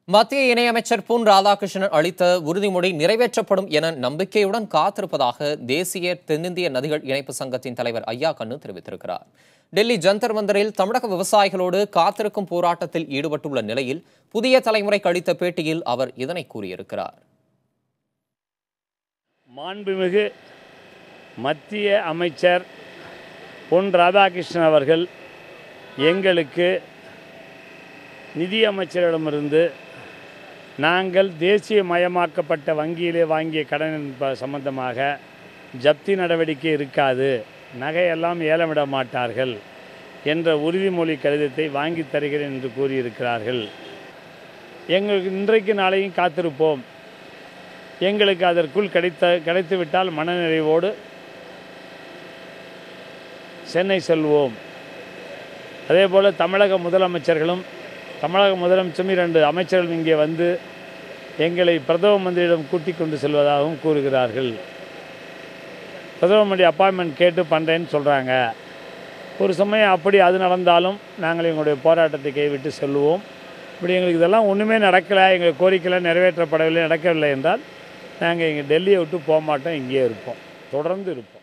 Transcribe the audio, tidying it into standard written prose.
மத்திய இணையமைச்சர் பொன் ராதாகிருஷ்ணன் அளித்த உறுதிமொழி நிறைவேற்றப்படும் என நம்பிக்கையுடன் காத்திருப்பதாக தேசிய தென்னிந்திய நதிகள் இணைப்பு சங்கத்தின் தலைவர் ஐயா கண்ணு தெரிவித்திருக்கிறார். டெல்லி ஜந்தர் மந்தரில் தமிழக விவசாயிகளோடு காத்திருக்கும் போராட்டத்தில் ஈடுபட்டுள்ள நிலையில் புதிய தலைமுறைக்கு அளித்த பேட்டியில் அவர் இதனை கூறியிருக்கிறார். மாண்புமிகு மத்திய அமைச்சர் பொன் ராதாகிருஷ்ணன் அவர்கள் எங்களுக்கு நிதியமைச்சரிடமிருந்து நாங்கள் தேசியமயமாக்கப்பட்ட வங்கியிலே வாங்கிய கடன் சம்பந்தமாக ஜப்தி நடவடிக்கை இருக்காது, நகையெல்லாம் ஏலமிட மாட்டார்கள் என்ற உறுதிமொழி கடிதத்தை வாங்கி தருகிறேன் என்று கூறியிருக்கிறார்கள். எங்களுக்கு இன்றைக்கு நாளையும் காத்திருப்போம். எங்களுக்கு அதற்குள் கிடைத்துவிட்டால் மனநிறைவோடு சென்னை செல்வோம். அதேபோல் தமிழக முதலமைச்சர்களும் தமிழக முதலமைச்சரும் 2 அமைச்சர்கள் இங்கே வந்து எங்களை பிரதம மந்திரியிடம் கூட்டிக் கொண்டு செல்வதாகவும் கூறுகிறார்கள். பிரதம மந்திரி அப்பாயின்மெண்ட் கேட்டு பண்ணுறேன்னு சொல்கிறாங்க. ஒரு சமயம் அப்படி அது நடந்தாலும் நாங்கள் எங்களுடைய போராட்டத்தை கைவிட்டு செல்லுவோம். இப்படி எங்களுக்கு இதெல்லாம் ஒன்றுமே நடக்கலை, எங்கள் கோரிக்கைலாம் நிறைவேற்றப்படவில்லை, நடக்கவில்லை என்றால் நாங்கள் இங்கே டெல்லியை விட்டு போக மாட்டோம், இங்கேயே இருப்போம், தொடர்ந்து இருப்போம்.